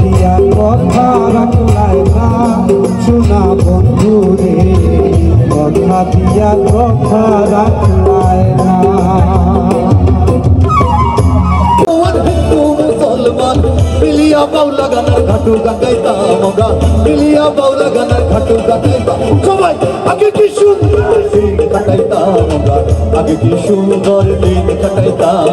দিয়া কথা রাখলাই না শোনা বন্ধু রে কথা দিয়া কথা রাখলাই না মিলিয়া বাউলা গানার ঘাটু গাইতাম আমরা মিলিয়া বাউলা গানার ঘাটু গাইতাম সবাই আগে কি সুন্দর দিন কাটাইতাম আমরা আগে কি সুন্দর দিন কাটাইতাম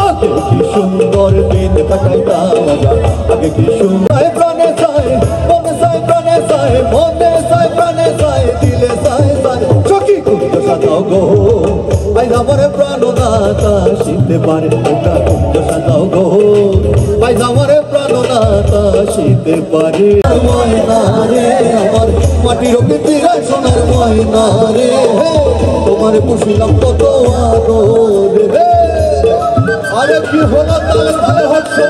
আগে কি সুন্দর দিন কাটাইতাম আমরা আগে কি সুন্দর প্রাণে চাই মনে চাই প্রাণে চাই মনে চাই প্রাণে চাই দিলে চাই চাই চকি কুন্দ সাজাও গো আই আমার প্রাণনাথা শিখতে পারে ওটা কুন্দ সাজাও গো আই আমার প্রাণনাথা শিখতে পারে ময়না রে আমার মাটির পিঞ্জিরায় সোনার ময়না রে তোমার পুষিলাম কত আদর রে আরে কি হলো তালে তালে হচ্ছে